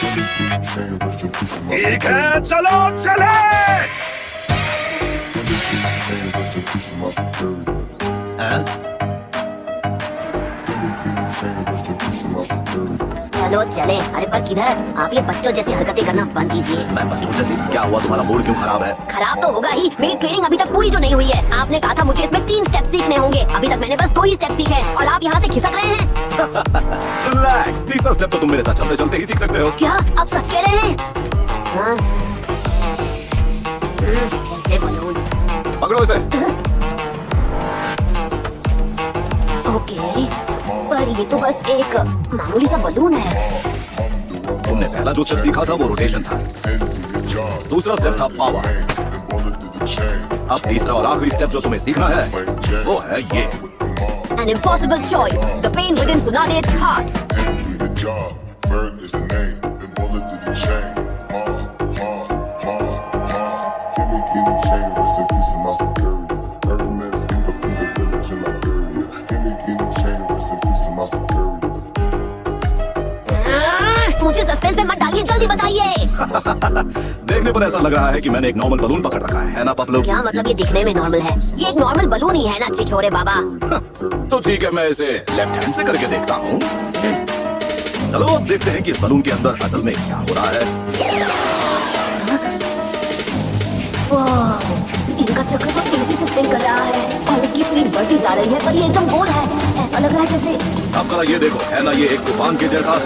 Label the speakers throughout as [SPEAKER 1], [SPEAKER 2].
[SPEAKER 1] ठीक है, चलो चले।
[SPEAKER 2] चलो चले। अरे पर किधर? आप ये बच्चों जैसी हरकतें करना बंद कीजिए।
[SPEAKER 3] मैं बच्चों जैसी? क्या हुआ, तुम्हारा मूड क्यों खराब है?
[SPEAKER 2] खराब तो होगा ही, मेरी ट्रेनिंग अभी तक पूरी जो नहीं हुई है। आपने कहा था मुझे इसमें 3 स्टेप सीखने होंगे, अभी तक मैंने बस 2 ही स्टेप सीखे हैं और आप यहाँ से खिसक रहे हैं।
[SPEAKER 3] रिलैक्स, तीसरा स्टेप तो तुम मेरे साथ चलते चलते ही सीख सकते हो।
[SPEAKER 2] क्या आप सच कह रहे हैं? हाँ? कैसे बलून?
[SPEAKER 3] पकड़ो इसे।
[SPEAKER 2] ओके, पर ये तो बस एक मामूली सा बलून है।
[SPEAKER 3] तुमने पहला जो स्टेप सीखा था वो रोटेशन था, दूसरा स्टेप था पावर। अब तीसरा और आखिरी स्टेप जो तुम्हें सीखना है वो है ये।
[SPEAKER 2] An impossible choice. The pain within Tsunade its heart. मुझे सस्पेंस में मत डालिए, जल्दी बताइए।
[SPEAKER 3] देखने पर ऐसा लग रहा है कि मैंने एक नॉर्मल बलून पकड़ रखा है ना पपलू?
[SPEAKER 2] क्या मतलब ये दिखने में नॉर्मल है? ये एक नॉर्मल बलून ही है ना छिछोरे बाबा।
[SPEAKER 3] तो ठीक है, मैं इसे लेफ्ट हैंड से करके देखता हूँ। चलो अब देखते हैं कि इस बलून के अंदर असल में क्या हो रहा है।
[SPEAKER 2] वाह, इनका चक्र तो तेजी से स्पिन कर रहा है और इसकी स्पीड बढ़ती जा रही है, पर ये एकदम गोल है। ऐसा लग रहा है जैसे।
[SPEAKER 3] अब जरा ये देखो, है ना ये एक तूफान के जैसा?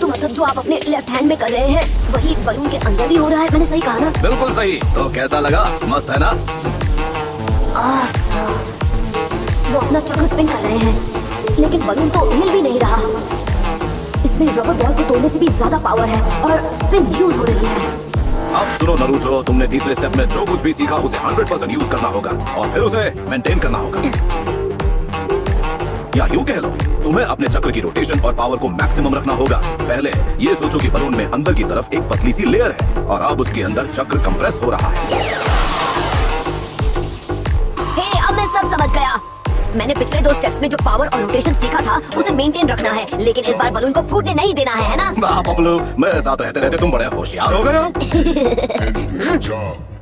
[SPEAKER 2] तो मतलब जो आप अपने लेफ्ट हैंड में कर रहे हैं वही बलून के अंदर भी हो रहा है, मैंने सही कहा ना?
[SPEAKER 3] बिल्कुल सही। तो कैसा लगा? मस्त है ना?
[SPEAKER 2] Awesome. वो अपना चक्र स्पिन कर रहे हैं, लेकिन बलून तो हिल भी नहीं रहा। इसमें रबर बॉल को तोड़ने से भी ज्यादा पावर है और स्पिन यूज हो रही है।
[SPEAKER 3] अब सुनो नरूटो, तुमने तीसरे स्टेप में जो कुछ भी सीखा उसे 100% यूज करना होगा और फिर उसे मेंटेन करना होगा। या यूं कह लो, तुम्हें अपने चक्र की रोटेशन और पावर को मैक्सिमम रखना होगा। पहले ये सोचो कि बलून में अंदर की तरफ एक पतली सी लेयर है और अब उसके अंदर चक्र कंप्रेस हो रहा है।
[SPEAKER 2] हे, अब मैं सब समझ गया। मैंने पिछले 2 स्टेप्स में जो पावर और रोटेशन सीखा था उसे मेंटेन रखना है, लेकिन इस बार बलून को फूटने नहीं देना है ना?
[SPEAKER 3] वाह पपलू, मेरे साथ रहते रहते तुम बड़े होशियार हो गए हो।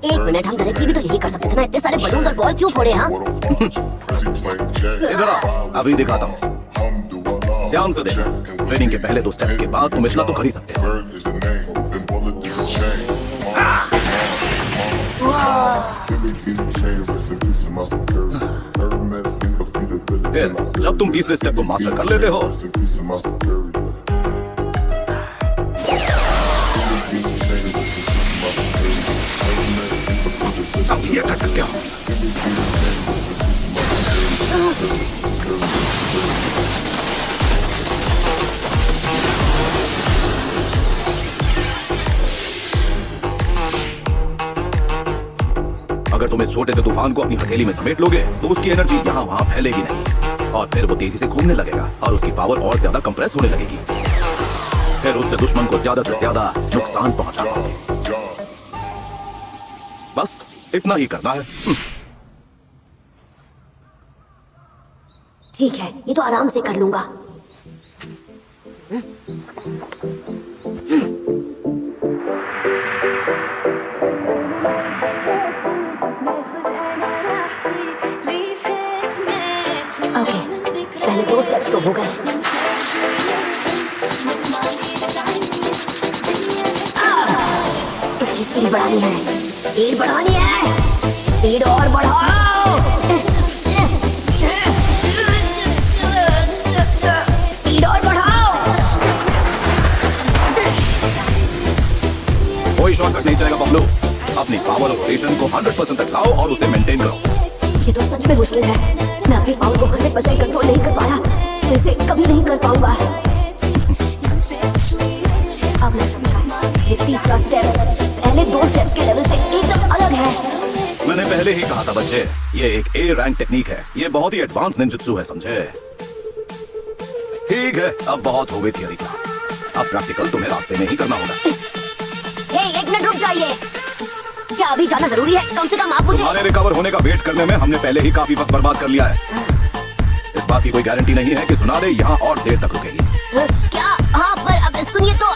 [SPEAKER 2] 1 मिनट, हम डायरेक्टली भी तो यही कर सकते थे ना। इतने सारे बलून और बॉल क्यों फोड़े? हाँ,
[SPEAKER 3] इधर आओ, अभी दिखाता हूँ। ध्यान से देखना, ट्रेनिंग के पहले 2 स्टेप्स के बाद तुम इतना तो कर ही सकते हो। फिर जब तुम तीसरे स्टेप को मास्टर कर लेते हो तब ये कर सकते हो। अगर तुम इस छोटे से तूफान को अपनी हथेली में समेट लोगे तो उसकी एनर्जी यहाँ वहाँ फैलेगी नहीं और फिर वो तेजी से घूमने लगेगा और उसकी पावर और ज्यादा कंप्रेस होने लगेगी। फिर उससे दुश्मन को ज्यादा से ज्यादा नुकसान पहुंचा पाओगे। बस इतना ही करना है।
[SPEAKER 2] ठीक है, ये तो आराम से कर लूंगा। ओके, पहले 2 स्टेप्स तो हो गए। इसकी स्पीड बढ़ानी है, स्पीड बढ़ानी है, स्पीड और बढ़ाओ, स्पीड और बढ़ाओ।
[SPEAKER 3] कोई शॉर्टकट नहीं चलेगा बबलू। अपनी पावर और रोटेशन को 100% तक लाओ और उसे मेंटेन करो।
[SPEAKER 2] ये तो सच में मुश्किल है। मैं अपनी पावर को 100% कंट्रोल नहीं कर पाया, तो इसे कभी नहीं कर पाऊंगा। अब मैं समझा, ये तीसरा स्टेप पहले 2 स्टेप्स के लेवल से एकदम अलग है।
[SPEAKER 3] मैंने पहले ही कहा था बच्चे, ये एक A रैंक टेक्निक है। ये बहुत ही एडवांस निंजुत्सु है, समझे? ठीक है, अब बहुत हो गई थियरी क्लास। अब प्रैक्टिकल तुम्हें रास्ते में ही करना होगा।
[SPEAKER 2] हे, 1 मिनट रुक जाइए। क्या अभी जाना जरूरी है? कम से कम आप मुझे।
[SPEAKER 3] तुम्हारे रिकवर होने का वेट करने में हमने पहले ही काफी वक्त बर्बाद कर लिया है। इस बात की कोई गारंटी नहीं है कि सुनादे यहाँ और देर तक रुकेगी।
[SPEAKER 2] क्या? हाँ, पर अब सुनिए तो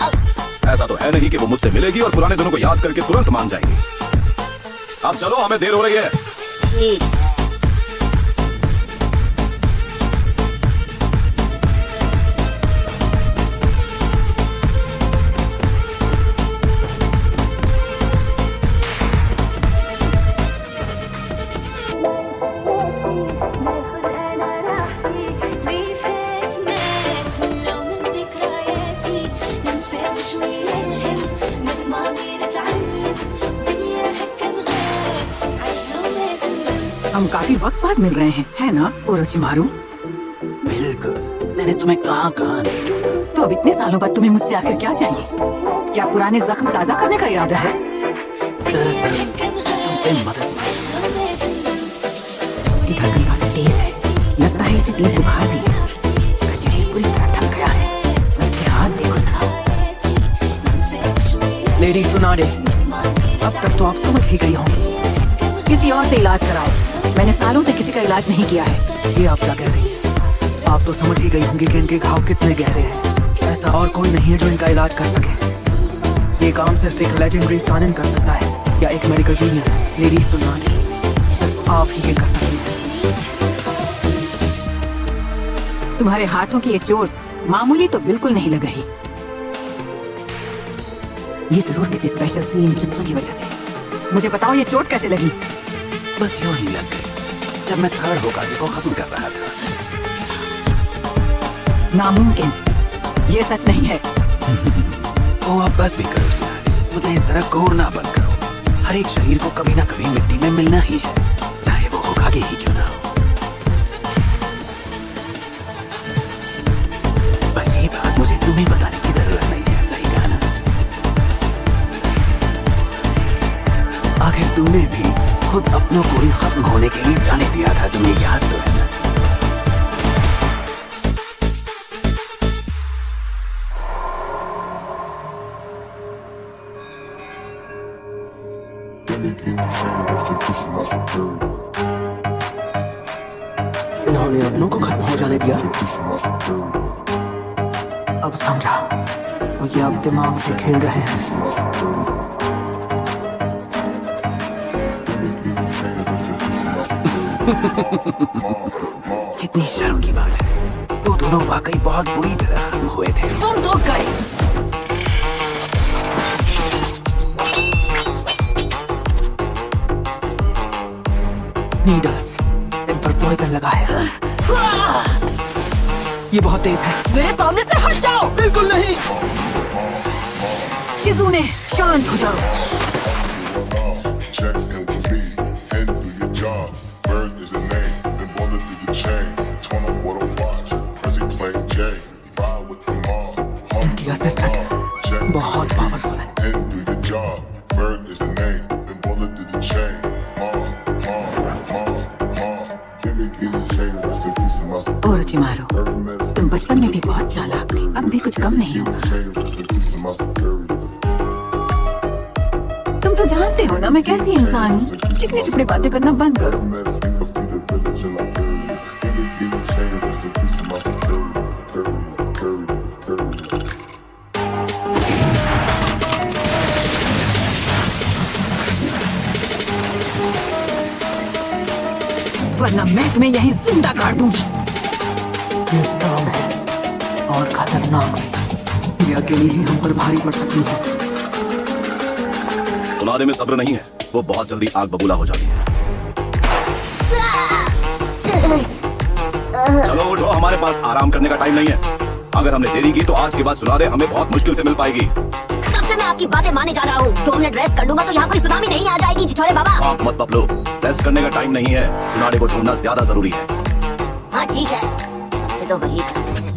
[SPEAKER 3] है नहीं कि वो मुझसे मिलेगी और पुराने दिनों को याद करके तुरंत मान जाएगी। अब चलो, हमें देर हो रही है।
[SPEAKER 2] ठीक है।
[SPEAKER 4] हम काफी वक्त बाद मिल रहे हैं, है ना ओरोचिमारू?
[SPEAKER 5] बिल्कुल। मैंने तुम्हें कहाँ नहीं ढूंढा।
[SPEAKER 4] तो अब इतने सालों बाद तुम्हें मुझसे आखिर क्या चाहिए? क्या पुराने जख्म ताजा करने का इरादा है?
[SPEAKER 5] दरअसल मैं तुमसे मदद
[SPEAKER 4] उसकी धड़कन काफी तेज है, लगता है इसे तेज बुखार भी है। इसका शरीर पूरी तरह थक गया है। उसके हाथ देखो जरा।
[SPEAKER 5] लेडी सुनाडे, अब तक तो आप समझ ही गई होंगी।
[SPEAKER 4] किसी और से इलाज कराओ। मैंने सालों से किसी का इलाज नहीं किया है।
[SPEAKER 5] ये आप क्या कह रही हैं? आप तो समझ ही गई होंगी कि इनके घाव कितने गहरे हैं। ऐसा और कोई नहीं है जो इनका इलाज कर सके। ये काम सिर्फ एक लेजेंडरी सानिन कर सकता है, या एक मेडिकल जीनियस। लेडी सुनाडे, सिर्फ आप ही ये कर सकती हैं।
[SPEAKER 4] तुम्हारे हाथों की ये चोट मामूली तो बिल्कुल नहीं लग रही। ये जरूर किसी स्पेशल सीन जुत्सु की वजह से। मुझे बताओ, ये चोट कैसे लगी?
[SPEAKER 5] बस यूं ही लग गई जब मैं थर्ड होकागे को खत्म कर रहा था।
[SPEAKER 4] नामुमकिन, ये सच नहीं है।
[SPEAKER 5] ओ अब बस भी करो सुनाडे, मुझे इस तरह घूरना बंद करो। हर एक शरीर को कभी ना कभी मिट्टी में मिलना ही है, चाहे वो होकागे ही क्यों ना हो। पर ये बात मुझे तुम्हें बताने की जरूरत नहीं है, सही कहा ना? आखिर तुमने भी खुद अपनों को ही खत्म होने के लिए जाने दिया था, तुम्हें याद तो है ना? इन्होंने अपनों को खत्म हो जाने दिया। अब समझा, तो ये अब दिमाग से खेल रहे हैं। कितनी शर्म की बात है, वो दोनों वाकई बहुत बुरी तरह खत्म हुए थे।
[SPEAKER 4] तुम तो गए।
[SPEAKER 5] नीडल्स, इन पर पॉइजन लगा है। ये बहुत तेज है।
[SPEAKER 4] मेरे सामने से हट जाओ।
[SPEAKER 5] बिल्कुल नहीं।
[SPEAKER 4] शिजुने, शांत हो जाओ।
[SPEAKER 6] Check and believe, and do your job. Bird is the name, then bullet through the chain. Turn off what I watch, Prezi playing J. Ride with the mob.
[SPEAKER 5] इनकी असिस्टेंट बहुत पावरफुल है।
[SPEAKER 6] And do your job. Bird is the name, then bullet through the chain. Mom. Give me chain, rest in peace of my
[SPEAKER 4] Orochimaru, तुम बचपन में भी बहुत चालाक थे, अब भी कुछ कम नहीं हो।
[SPEAKER 6] chain, rest in peace of my security.
[SPEAKER 4] तुम तो जानते हो ना मैं कैसी इंसान हूँ। चिकनी चुपड़ी बातें करना बंद करो। वरना मैं तुम्हें यहीं जिंदा गाड़ दूंगी।
[SPEAKER 5] ये स्ट्रांग है और खतरनाक है। ये अकेली ही हम पर भारी पड़ सकती है।
[SPEAKER 3] सुनाडे में सब्र नहीं है, वो बहुत जल्दी आग बबूला हो जाती है। चलो उठो, हमारे पास आराम करने का टाइम नहीं है। अगर हमने देरी की तो आज के बाद सुनाडे हमें बहुत मुश्किल से मिल पाएगी।
[SPEAKER 2] कब से मैं आपकी बातें माने जा रहा हूँ। 2 मिनट रेस्ट कर लूंगा तो यहाँ कोई सुनामी नहीं आ जाएगी छिछोरे बाबा।
[SPEAKER 3] आप मत पपलो, रेस्ट करने का टाइम नहीं है। सुनाडे को ढूंढना ज्यादा जरूरी है।
[SPEAKER 2] हाँ ठीक है, अब से तो वही करते हैं।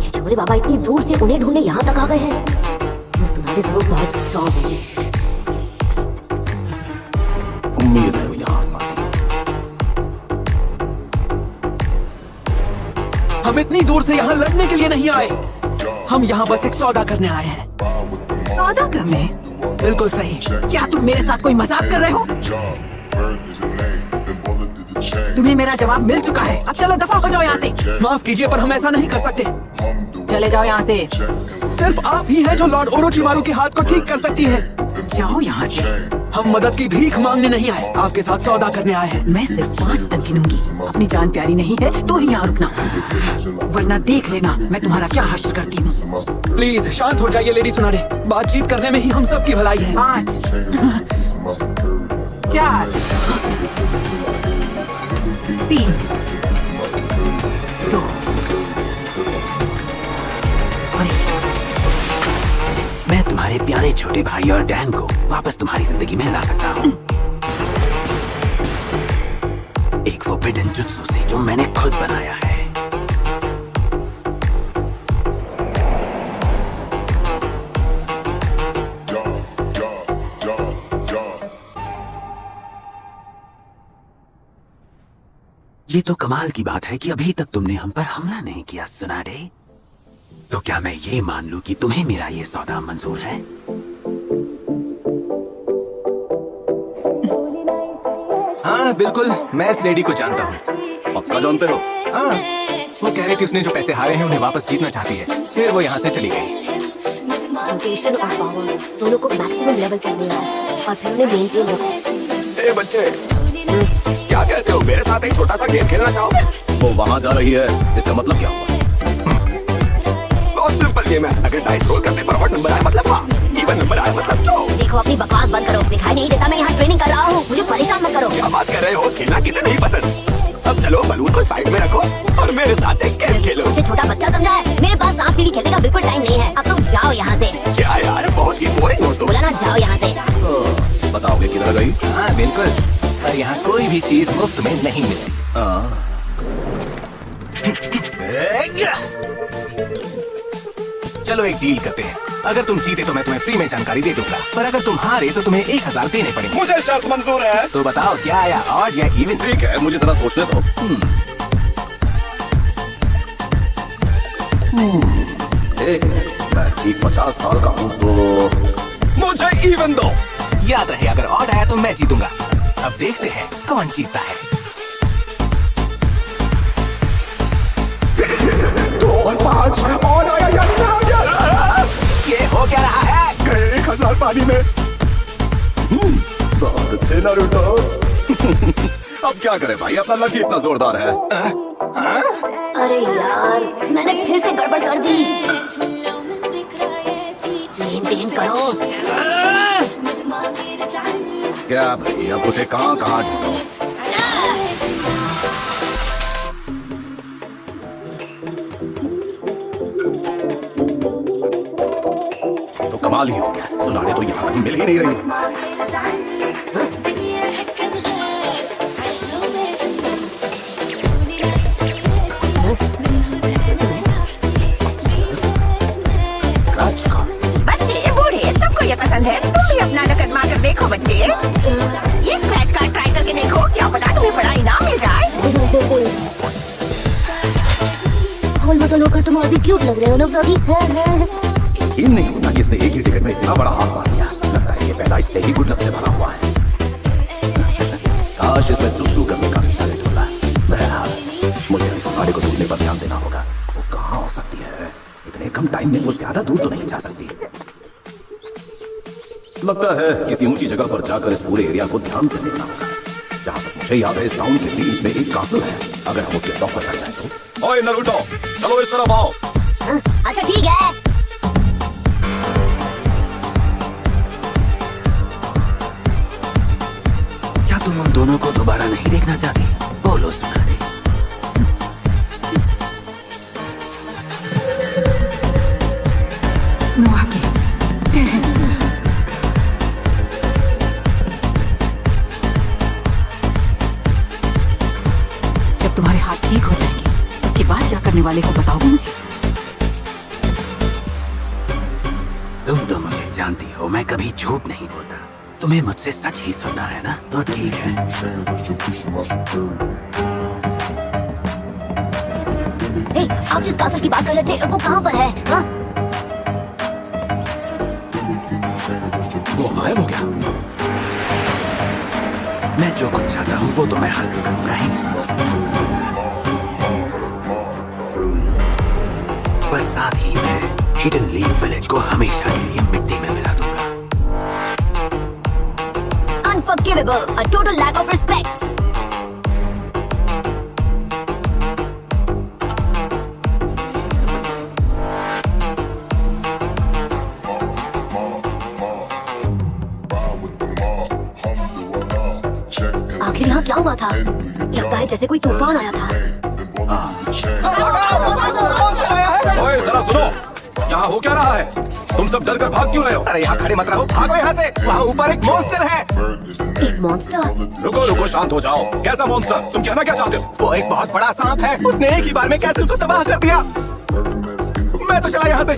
[SPEAKER 2] छिछोरे बाबा इतनी दूर से उन्हें ढूंढने यहाँ तक आ गए हैं। वो सुनाडे जरूर बहुत स्ट्रॉन्ग होंगे।
[SPEAKER 3] उम्मीद है वो यहाँ आसपास ही हो।
[SPEAKER 5] हम इतनी दूर से यहाँ लड़ने के लिए नहीं आए। हम यहाँ बस एक सौदा करने आए हैं।
[SPEAKER 4] सौदा करने?
[SPEAKER 5] बिल्कुल सही।
[SPEAKER 4] क्या तुम मेरे साथ कोई मजाक कर रहे हो?
[SPEAKER 6] the chain.
[SPEAKER 4] तुम्हें मेरा जवाब मिल चुका है, अब चलो दफा हो जाओ यहाँ से।
[SPEAKER 5] माफ कीजिए पर हम ऐसा नहीं कर सकते।
[SPEAKER 6] I'm the
[SPEAKER 4] चले जाओ यहाँ से,
[SPEAKER 6] check and we'll
[SPEAKER 5] सिर्फ आप ही हैं जो लॉर्ड ओरोचिमारू के हाथ को ठीक कर सकती हैं।
[SPEAKER 4] जाओ यहाँ से।
[SPEAKER 6] chain.
[SPEAKER 5] हम मदद की भीख मांगने नहीं आए, आपके साथ सौदा करने आए हैं।
[SPEAKER 4] मैं सिर्फ 5 तक गिनूंगी, अपनी जान प्यारी नहीं है तो ही यहाँ रुकना, वरना देख लेना मैं तुम्हारा क्या हश्र करती हूँ।
[SPEAKER 5] प्लीज शांत हो जाइए लेडी सुनारे, बातचीत करने में ही हम सब की भलाई है।
[SPEAKER 4] 5, 4, 3, 2,
[SPEAKER 7] मैं तुम्हारे प्यारे छोटे भाई और डैन को वापस तुम्हारी जिंदगी में ला सकता हूँ, एक फोरबिडन जुत्सु से जो मैंने खुद बनाया है। ये तो कमाल की बात है कि अभी तक तुमने हम पर हमला नहीं किया सुनाडे। तो क्या मैं ये मान लूं कि तुम्हें मेरा ये सौदा मंजूर है?
[SPEAKER 8] हाँ बिल्कुल, मैं इस लेडी को जानता हूँ।
[SPEAKER 3] पक्का जानते हो?
[SPEAKER 8] हाँ, वो कह रही थी उसने जो पैसे हारे हैं उन्हें वापस जीतना चाहती है, फिर वो यहाँ से चली गई।
[SPEAKER 2] रोटेशन और पावर दोनों को मैक्सिमम लेवल कर दिया है और फिर उन्हें मेंटेन रखो।
[SPEAKER 3] ए बच्चे, क्या कहते हो, मेरे साथ एक छोटा सा गेम खेलना चाहोगे? वो वहाँ जा रही है, इसका मतलब क्या हुआ?
[SPEAKER 7] बहुत सिंपल गेम है, अगर डाइस रोल करने पर ऑड नंबर आए मतलब हाँ, इवन नंबर आए मतलब जो।
[SPEAKER 2] देखो अपनी बकवास बंद करो, दिखाई नहीं देता मैं यहाँ ट्रेनिंग कर रहा हूँ, मुझे परेशान मत करो।
[SPEAKER 7] क्या बात कर रहे हो, खेलना किसे नहीं पसंद? अब चलो बलून को साइड में रखो और मेरे साथ एक गेम खेलो।
[SPEAKER 2] मुझे छोटा बच्चा समझा है, मेरे पास सांप सीढ़ी खेलने का बिल्कुल टाइम नहीं है, अब तुम जाओ यहाँ से।
[SPEAKER 7] क्या यार, बहुत ही बोरिंग हो तुम।
[SPEAKER 2] बोला ना जाओ यहाँ से।
[SPEAKER 3] बताओगे किधर गई?
[SPEAKER 8] हाँ बिल्कुल, पर यहाँ कोई भी चीज मुफ्त में नहीं मिलती। चलो एक डील करते हैं, अगर तुम जीते तो मैं तुम्हें फ्री में जानकारी दे दूंगा, पर अगर तुम हारे तो तुम्हें 1000 देने पड़ेंगे।
[SPEAKER 3] मुझे शर्त मंजूर है।
[SPEAKER 8] तो बताओ क्या आया, ऑड या इवन?
[SPEAKER 3] ठीक है, मुझे जरा सोचने दो। मैं ठीक 50 साल का हूँ तो मुझे इवन दो।
[SPEAKER 8] याद रहे, अगर ऑड आया तो मैं जीतूंगा। अब देखते हैं कौन जीतता है।
[SPEAKER 3] 2 और 5 और आया या ना आया?
[SPEAKER 8] ये हो क्या रहा है?
[SPEAKER 3] गए 1000 पानी में। बहुत अच्छे नारुतो। अब क्या करें भाई, अपना लक ही इतना जोरदार है।
[SPEAKER 2] अरे यार, मैंने फिर से गड़बड़ कर दी। मेंटेन करो।
[SPEAKER 3] क्या भाई, अब उसे कहाँ कहाँ ढूंढो? तो कमाल ही हो गया, सुनाने तो यहाँ कहीं मिल ही नहीं रही।
[SPEAKER 4] बच्चे बूढ़े सबको ये पसंद है, तुम भी अपना नकद मार कर देखो बच्चे, ये स्क्रैच कार्ड ट्राई करके देखो, क्या पता तुम्हें बड़ा इनाम मिल जाए।
[SPEAKER 2] हॉल में तो लोग तुम और भी क्यूट लग रहे हो ना फ्रॉगी।
[SPEAKER 3] यकीन नहीं होता कि इसने एक ही टिकट में इतना बड़ा हाथ मार दिया। लगता है ये पैदाइश से ही गुड लक से भरा हुआ है। काश इसमें जुत्सु करने का भी टैलेंट होता। बहरहाल मुझे इस सुनाने को ढूंढने पर ध्यान देना होगा। वो कहाँ हो सकती है? इतने कम टाइम में वो ज्यादा दूर तो नहीं जा सकती। लगता है किसी ऊंची जगह पर जाकर इस पूरे एरिया को ध्यान से देखना होगा। जहाँ तक मुझे याद है, इस टाउन के बीच में एक कासल है। अगर हम उसके टॉप पर चढ़ जाए तो। ओए नारुतो, चलो इस तरफ आओ।
[SPEAKER 2] अच्छा ठीक है।
[SPEAKER 7] क्या तुम उन दोनों को दोबारा नहीं देखना चाहती? बोलो सुनाने।
[SPEAKER 4] नुआके, डैन, जब तुम्हारे हाथ ठीक हो जाएंगे, उसके बाद क्या करने वाले हो बताओगे मुझे?
[SPEAKER 7] तुम तो मुझे जानती हो, मैं कभी झूठ नहीं बोलता। तुम्हें मुझसे सच ही सुनना है ना, तो ठीक है।
[SPEAKER 2] हे, आप जिस कासल की बात कर रहे थे वो कहाँ पर है? हाँ?
[SPEAKER 3] वो गायब हो गया।
[SPEAKER 7] मैं जो कुछ चाहता हूँ वो तो मैं हासिल करूंगा ही, पर साथ ही मैं हिडन लीफ विलेज को हमेशा के लिए मिट्टी में मिला दूंगा।
[SPEAKER 2] Unforgivable, a total lack of respect. आखिर यहाँ क्या हुआ था? लगता है जैसे कोई तूफान आया था।
[SPEAKER 3] ओए जरा सुनो, यहाँ हो क्या रहा है? तुम सब डर कर भाग क्यों रहे हो?
[SPEAKER 8] अरे यहाँ खड़े मत रहो, भागो यहाँ से। वहाँ ऊपर एक मॉन्स्टर है।
[SPEAKER 2] एक मॉन्स्टर?
[SPEAKER 3] रुको रुको, शांत हो जाओ। कैसा मॉन्स्टर? तुम कहना क्या चाहते हो?
[SPEAKER 8] वो एक बहुत बड़ा सांप है, उसने एक ही बार में कैसल को तबाह कर दिया। मैं तो चला यहाँ से।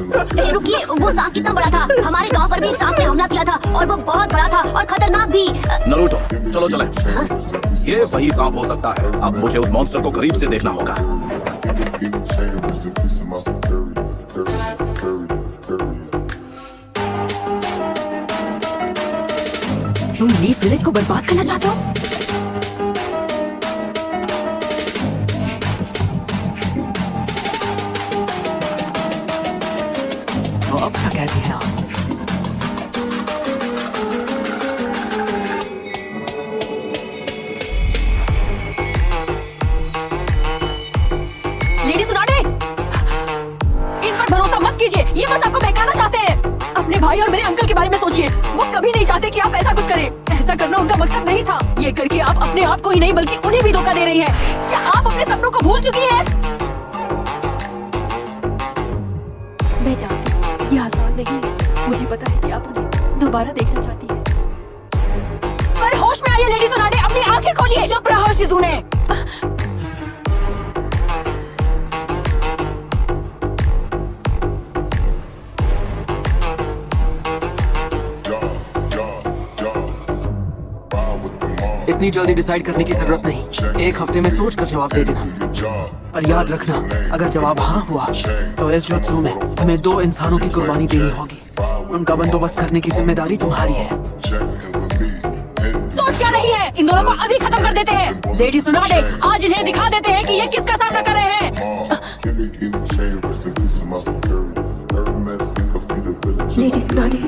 [SPEAKER 2] रुकिए, वो सांप कितना बड़ा था? हमारे गांव पर भी एक सांप ने हमला किया था और वो बहुत बड़ा था और खतरनाक भी।
[SPEAKER 3] नरूटो, चलो चलें। ये वही सांप हो सकता है। अब मुझे उस मॉन्स्टर को करीब से देखना होगा।
[SPEAKER 2] तुम लीफ विलेज को बर्बाद करना चाहते हो?
[SPEAKER 5] तो अब क्या कहती हैं आप?
[SPEAKER 2] लेडी सुनाडे, इन पर भरोसा मत कीजिए। ये बस आपको बहकाना चाहते हैं। अपने भाई और मेरे अंकल के बारे में सोचिए। वो कभी नहीं चाहते कि आप ऐसा कुछ करें। ऐसा करना उनका मकसद नहीं था। ये करके आप अपने आप को ही नहीं बल्कि उन्हें भी धोखा दे रही हैं। क्या आप अपने सपनों को भूल चुकी हैं? मैं जानती हूँ ये आसान नहीं है। मुझे पता है कि आप उन्हें दोबारा देखना चाहती हैं। पर होश में आइए लेडी सुनाडे, अपनी आंखें खोलिए। चुप रहो शिज़ुने।
[SPEAKER 5] इतनी जल्दी डिसाइड करने की जरूरत नहीं। एक हफ्ते में सोच कर जवाब दे देना। पर याद रखना, अगर जवाब हाँ हुआ तो इस जुत्सु में हमें 2 इंसानों की कुर्बानी देनी होगी। उनका बंदोबस्त करने की जिम्मेदारी तुम्हारी है।
[SPEAKER 2] सोच क्या रही है? इन दोनों को अभी खत्म कर देते हैं। लेडी सुनाडे, आज इन्हें दिखा देते हैं कि ये किसका सामना कर रहे हैं। लेडी सुनाडे,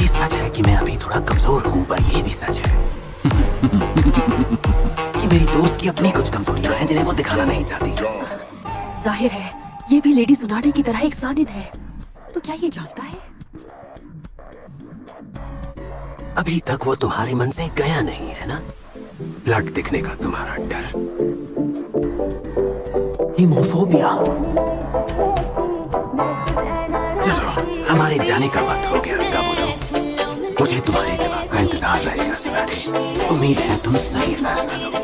[SPEAKER 7] ये सच है कि मैं अभी थोड़ा कमजोर हूँ, पर ये भी सच है कि मेरी दोस्त की अपनी कुछ कमजोरियां हैं जिन्हें वो दिखाना नहीं चाहती।
[SPEAKER 2] जाहिर है ये भी लेडी सुनाडे की तरह एक सानिन है। तो क्या ये जानता है?
[SPEAKER 7] अभी तक वो तुम्हारे मन से गया नहीं है ना, ब्लड दिखने का तुम्हारा डर।
[SPEAKER 5] हीमोफोबिया।
[SPEAKER 7] चलो, हमारे जाने का वक्त हो गया। काबूतो, मुझे तुम्हारे जवाब का इंतजार रहेगा सुनाडे। उम्मीद है तुम सही फैसला लोगे।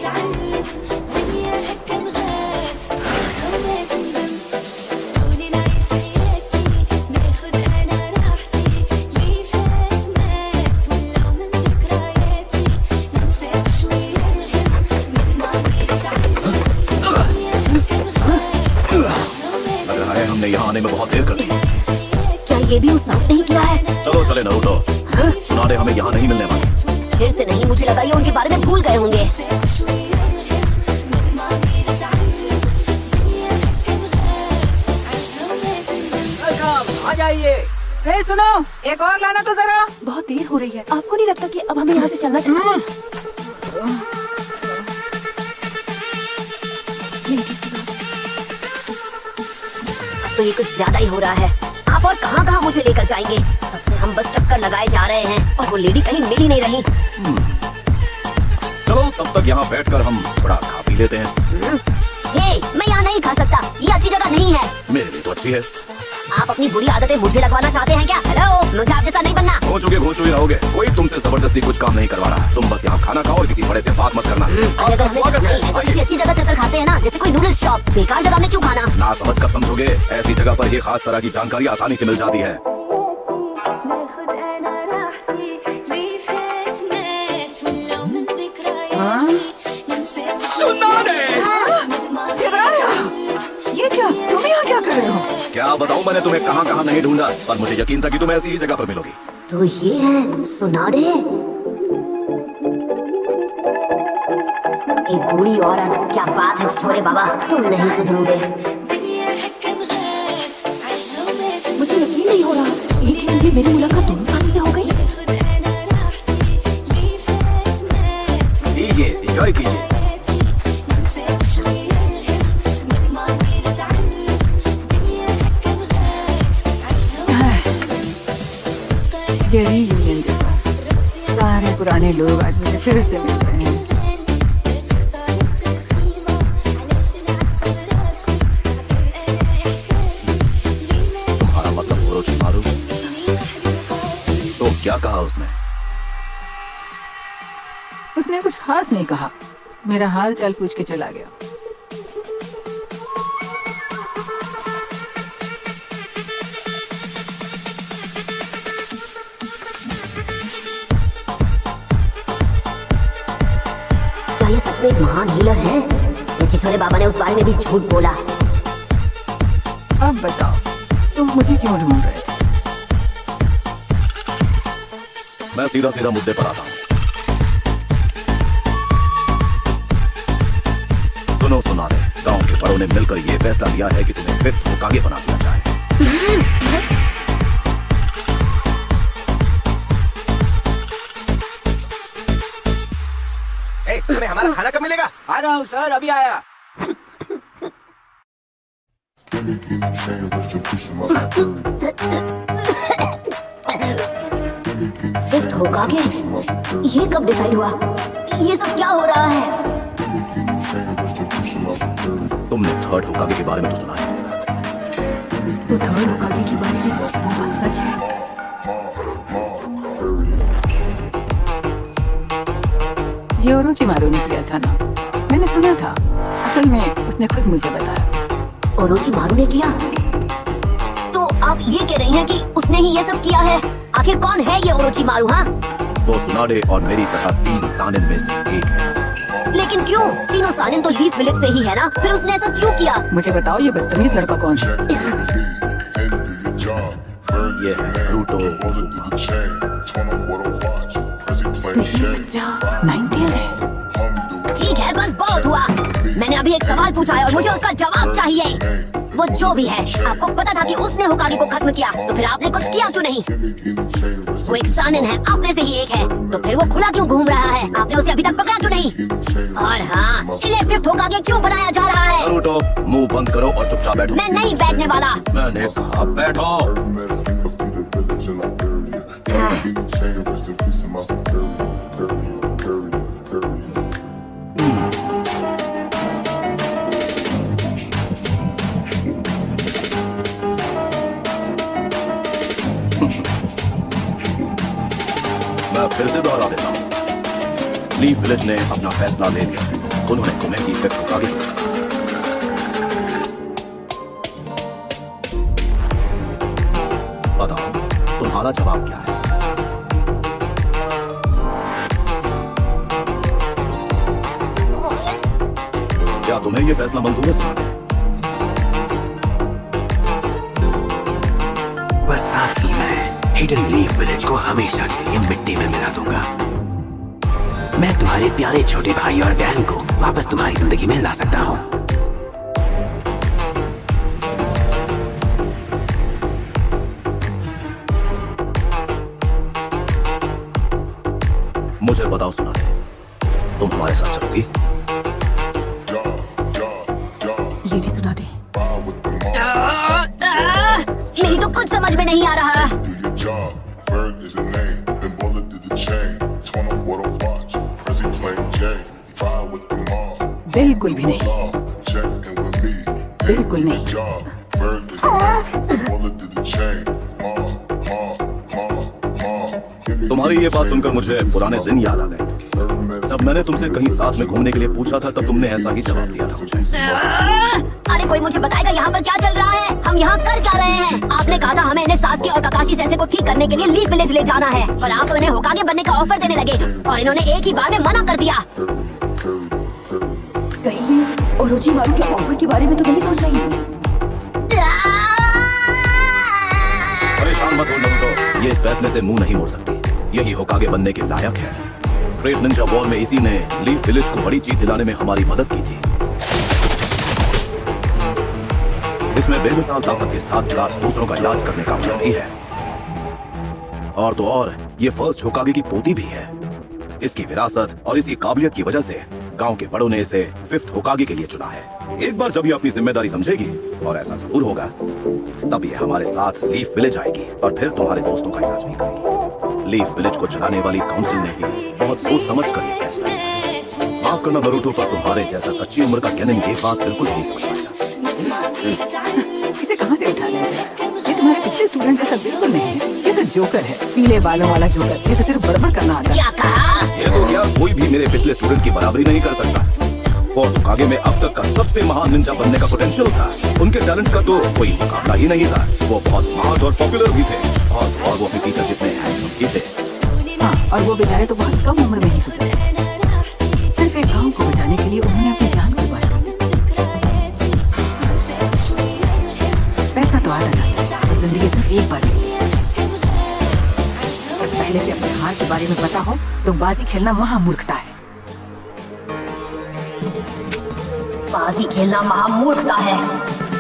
[SPEAKER 3] हमने यहाँ आने में बहुत देर कर दी।
[SPEAKER 2] क्या ये भी उस सांप ने ही किया है?
[SPEAKER 3] चलो चले नरूटो, सुनाडे हमें यहाँ नहीं मिलने वाली।
[SPEAKER 2] फिर से नहीं, मुझे लगा ये उनके बारे में भूल गए होंगे।
[SPEAKER 5] आ जाइए।
[SPEAKER 2] सुनो, एक और लाना तो जरा। बहुत देर हो रही है। आपको नहीं लगता कि अब हमें यहाँ से चलना चाहिए? तो ये कुछ ज्यादा ही हो रहा है। आप और कहाँ मुझे लेकर जाएंगे? तब से हम बस चक्कर लगाए जा रहे हैं और वो लेडी कहीं मिल ही नहीं रही।
[SPEAKER 3] चलो तब तक यहाँ बैठकर हम थोड़ा खा पी लेते हैं।
[SPEAKER 2] हे, मैं यहाँ नहीं खा सकता। ये अच्छी जगह नहीं है।
[SPEAKER 3] मेरे लिए तो अच्छी है।
[SPEAKER 4] आप अपनी बुरी आदतें मुझे लगवाना चाहते हैं क्या? हेलो, मुझे आप जैसा नहीं बनना।
[SPEAKER 3] हो चुके रहोगे। कोई तुमसे जबरदस्ती कुछ काम नहीं करवा रहा। तुम बस यहाँ खाना खाओ और किसी बड़े से बात मत करना।
[SPEAKER 4] अगर
[SPEAKER 3] स्वागत
[SPEAKER 4] नहीं
[SPEAKER 3] है।
[SPEAKER 4] है तो किसी अच्छी जगह चलकर खाते हैं ना, जैसे कोई नूडल्स शॉप। बेकार जगह में क्यों खाना?
[SPEAKER 3] ना समझ कर समझोगे, ऐसी जगह पर ये खास तरह की जानकारी आसानी से मिल जाती है।
[SPEAKER 2] ये क्या? तुम यहाँ क्या कर रहे हो?
[SPEAKER 3] क्या बताऊँ, मैंने तुम्हें कहाँ कहाँ नहीं ढूंढा, पर मुझे यकीन था कि तुम ऐसी ही जगह पर मिलोगी।
[SPEAKER 4] तो ये है सुनाडे, एक बूढ़ी औरत। क्या बात है छोरे बाबा, तुम नहीं सुधरोगे।
[SPEAKER 2] मुझे यकीन नहीं हो रहा, एक दिन में मेरी मुलाकात दोनों साथी से हो गई।
[SPEAKER 8] लीजिए, एंजॉय कीजिए।
[SPEAKER 9] ये रीयूनियन जैसा, सारे पुराने लोग आज मुझे फिर से मिल रहे हैं।
[SPEAKER 3] तुम्हारा मतलब ओरोचिमारू? तो क्या कहा उसने?
[SPEAKER 9] उसने कुछ खास नहीं कहा, मेरा हाल चाल पूछ के चला गया।
[SPEAKER 4] क्या ये सच में एक महान हीलर है? या छिछोरे बाबा ने उस बारे में भी झूठ बोला?
[SPEAKER 9] अब बताओ, तुम मुझे क्यों ढूंढ रहे थे?
[SPEAKER 3] मैं सीधा सीधा मुद्दे पर आता हूँ। सुनो सुनारे, गांव के बड़ों ने मिलकर ये फैसला लिया है कि तुम्हें 5th होकागे बना दिया जाए।
[SPEAKER 8] तुम्हें हमारा खाना कब मिलेगा?
[SPEAKER 5] आ रहा हूँ सर, अभी आया।
[SPEAKER 4] फिफ्थ होकागे? ये कब डिसाइड हुआ? ये सब क्या हो रहा है?
[SPEAKER 3] तुमने 3rd होकागे के बारे में तो सुना है।
[SPEAKER 2] तो 3rd होकागे की बात है, वो बात सच है।
[SPEAKER 9] ये ओरोचिमारू ने किया था ना, मैंने सुना था। असल में उसने खुद मुझे बताया।
[SPEAKER 4] ओरोचिमारू ने किया? तो आप ये कह रही हैं कि उसने ही ये सब किया है? आखिर कौन है ये ओरोचिमारू? हाँ,
[SPEAKER 3] वो सुनाडे और मेरी तरह 3 सानिन में से एक है।
[SPEAKER 4] लेकिन क्यों? तीनों सानिन तो लीफ विलेज से ही है ना, फिर उसने ऐसा क्यों किया?
[SPEAKER 9] मुझे बताओ, ये बदतमीज लड़का कौन है?
[SPEAKER 3] ये है नारुतो ओजुमा।
[SPEAKER 9] तो ये बच्चा नाइनटेल है।
[SPEAKER 4] ठीक है, बस बहुत हुआ। मैंने अभी एक सवाल पूछा है और मुझे उसका जवाब चाहिए। वो जो भी है, आपको पता था कि उसने होकागे को खत्म किया, तो फिर आपने कुछ किया क्यों नहीं? वो एक सानिन है, आप में से ही एक है, तो फिर वो खुला क्यों घूम रहा है? आपने उसे अभी तक पकड़ा क्यों नहीं? और हाँ, इन्हें 5th होकागे क्यों बनाया जा रहा है?
[SPEAKER 3] नारुतो, मुंह बंद करो और चुपचाप बैठो।
[SPEAKER 4] मैं नहीं बैठने वाला।
[SPEAKER 3] मैंने कहा बैठो। मैं फिर से दोहरा देता हूँ, लीफ विलेज ने अपना फैसला ले लिया। उन्होंने तुम्हें की 5th होकागे। बताओ, तुम्हारा जवाब क्या है? क्या तुम्हें यह फैसला मंजूर है सुनाडे?
[SPEAKER 7] बस साथ ही मैं हिडन लीफ विलेज को हमेशा के लिए मिट्टी में मिला दूंगा। मैं तुम्हारे प्यारे छोटे भाई और डैन को वापस तुम्हारी जिंदगी में ला सकता हूँ।
[SPEAKER 3] मुझे बताओ सुनाडे, तुम हमारे साथ चलोगी?
[SPEAKER 2] लेडी सुनाडे,
[SPEAKER 4] मेरी तो कुछ समझ में नहीं आ रहा।
[SPEAKER 9] बिल्कुल भी नहीं, बिल्कुल नहीं।
[SPEAKER 6] chain.
[SPEAKER 3] तुम्हारी ये बात सुनकर मुझे पुराने दिन याद आ गए। जब मैंने तुमसे कहीं साथ में घूमने के लिए पूछा था तब तुमने ऐसा ही जवाब दिया था मुझे।
[SPEAKER 4] अरे कोई मुझे बताएगा यहाँ पर क्या चल रहा है? हम यहाँ कर क्या रहे हैं? आपने कहा था हमें इन्हें सासकी और काकाशी सेंसे को ठीक करने के लिए लीफ विलेज ले जाना है, पर आप तो इन्हें होकागे बनने का ऑफर देने लगे और इन्होंने एक ही बार में मना कर दिया।
[SPEAKER 2] कहीं ये ओरोचिमारू के ऑफर के बारे में तो नहीं सोच रही हूँ।
[SPEAKER 3] परेशान मत हो नरुतो, ये इस फैसले से मुंह नहीं मोड़ सकती। यही होकागे बनने के लायक है। ग्रेट निंजा वॉर में इसी ने लीफ विलेज को बड़ी जीत दिलाने में हमारी मदद की थी। इसमें बेमिसाल ताकत के साथ साथ दूसरों का इलाज करने का हुनर भी है। और तो और ये फर्स्ट होकागे की पोती भी है। इसकी विरासत और इसी काबिलियत की वजह से गांव के बड़ों ने इसे फिफ्थ होकागे के लिए चुना है। एक बार जब ये अपनी जिम्मेदारी समझेगी और ऐसा जरूर होगा, तब ये हमारे साथ लीफ विलेज आएगी और फिर तुम्हारे दोस्तों का इलाज भी करेगी। लीफ विलेज को चलाने वाली काउंसिल ने ही बहुत सोच समझ कर ये फैसला लिया। माफ करना नरुतो, पर तुम्हारे जैसा कच्ची उम्र का कैनन ये बात बिल्कुल नहीं समझ पाएगा।
[SPEAKER 9] इसे कहाँ से उठा लिया जाए? ये तुम्हारे पिछले स्टूडेंट जैसा बिल्कुल नहीं है। ये तो जोकर है, पीले बालों वाला जोकर जिसे सिर्फ बड़बड़ करना आता है।
[SPEAKER 4] क्या कहा?
[SPEAKER 3] ये तो क्या कोई भी मेरे पिछले स्टूडेंट की बराबरी नहीं कर सकता। और होकागे में अब तक का सबसे महान निंजा बनने का पोटेंशियल था। उनके टैलेंट का तो कोई मुकाबला ही नहीं था। वो बहुत स्मार्ट और पॉपुलर भी थे और वो अपने टीचर जितने हैंडसम भी थे।
[SPEAKER 9] हाँ, और वो बेचारे तो बहुत कम उम्र में ही गुजरे। सिर्फ एक गांव को बचाने के लिए उन्होंने अपनी जान कुर्बान कर दी। पैसा तो आता जाता है और जिंदगी सिर्फ एक बार मिलती है। जब पहले से अपने हार के बारे में पता हो तो बाजी खेलना महामूर्खता है।
[SPEAKER 4] बाजी खेलना महामूर्खता है।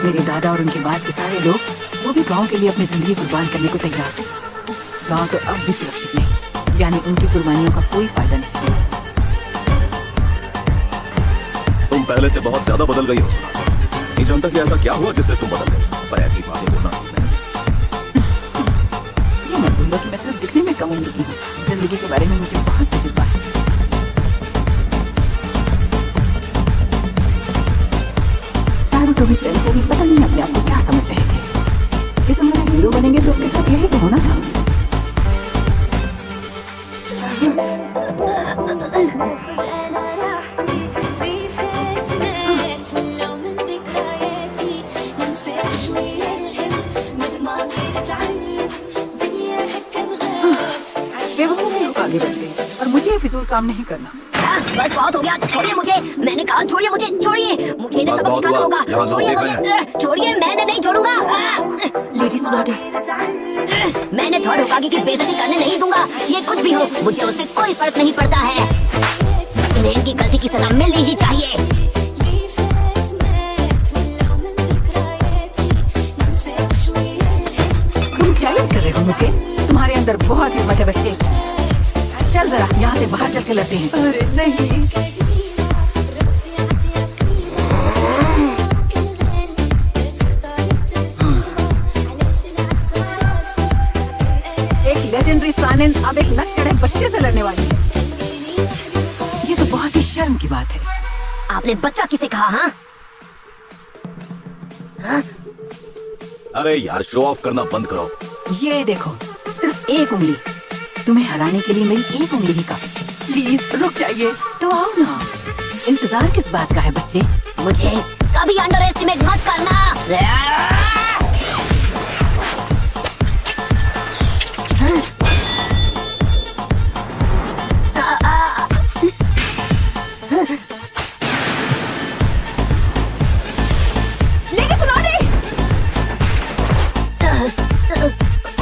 [SPEAKER 9] मेरे दादा और उनके बाद के सारे लोग वो भी गांव के लिए अपनी जिंदगी कुर्बान करने को तैयार थे। गांव तो अब भी सुरक्षित नहीं, यानी उनकी कुर्बानियों का कोई फायदा नहीं।
[SPEAKER 3] तुम पहले से बहुत ज्यादा बदल गई हो। नहीं जानता कि ऐसा क्या हुआ जिससे तुम बदल गई, पर ऐसी बातें बोलना ठीक नहीं।
[SPEAKER 9] ये मत बोलो कि मैं सिर्फ दिखने में कम उम्र की हूँ। जिंदगी के बारे में मुझे बहुत तजुर्बा है। तो भी सेंसे भी पता नहीं अपने आप को क्या समझ रहे थे। इस उम्र में हीरो बनेंगे तो उनके साथ यही तो होना था। बेवकूफ लोग आगे बढ़ते हैं और मुझे फिजूल काम नहीं करना।
[SPEAKER 4] बस बहुत हो गया, छोड़िए मुझे। मैंने कहा छोड़िए मुझे, छोड़िए मुझे। इन्हें सबक सिखाना होगा। छोड़िए मुझे, छोड़िए। मैंने नहीं छोड़ूंगा।
[SPEAKER 2] लेडी सुनाटे,
[SPEAKER 4] मैंने थर्ड होकागे की बेइज्जती करने नहीं दूंगा। ये कुछ भी हो, मुझे उससे कोई फर्क नहीं पड़ता है। इन्हें इनकी गलती की सजा मिलनी ही चाहिए।
[SPEAKER 9] तुम चैलेंज कर रहे हो मुझे? तुम्हारे अंदर बहुत हिम्मत है बच्चे। चल जरा यहाँ से बाहर चल के लड़ते हैं। अरे नहीं। एक लेजेंडरी सानिन अब एक नक चढ़े बच्चे से लड़ने वाली है। ये तो बहुत ही शर्म की बात है।
[SPEAKER 4] आपने बच्चा किसे कहा? हाँ?
[SPEAKER 3] अरे यार, शो ऑफ करना बंद करो।
[SPEAKER 9] ये देखो, सिर्फ एक उंगली। तुम्हें हराने के लिए मेरी एक उंगली ही काफी है। प्लीज रुक जाइए तो आओ ना। इंतजार किस बात का है बच्चे?
[SPEAKER 4] मुझे कभी अंडर एस्टिमेट मत करना।
[SPEAKER 2] लेडी सुनाटे,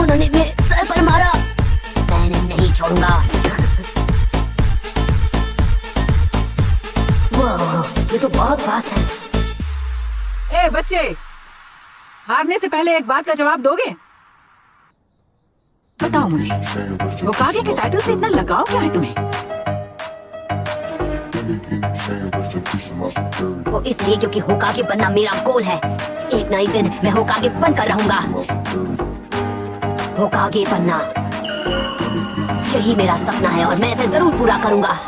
[SPEAKER 4] उन्होंने मेरे सर पर मारा। मैंने नहीं छोड़ूंगा। ये तो बहुत फास्ट है।
[SPEAKER 9] ए बच्चे, हारने से पहले एक बात का जवाब दोगे? बताओ मुझे, होकागे के टाइटल से इतना लगाव क्या है तुम्हें?
[SPEAKER 4] वो इसलिए क्योंकि होकागे बनना मेरा गोल है। एक ना एक दिन मैं होकागे बनकर रहूंगा। होकागे बनना, यही मेरा सपना है और मैं इसे जरूर पूरा करूंगा।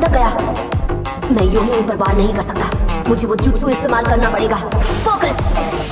[SPEAKER 4] भटक गया। मैं यूं ही उन पर वार नहीं कर सकता, मुझे वो जुत्सु इस्तेमाल करना पड़ेगा। फोकस।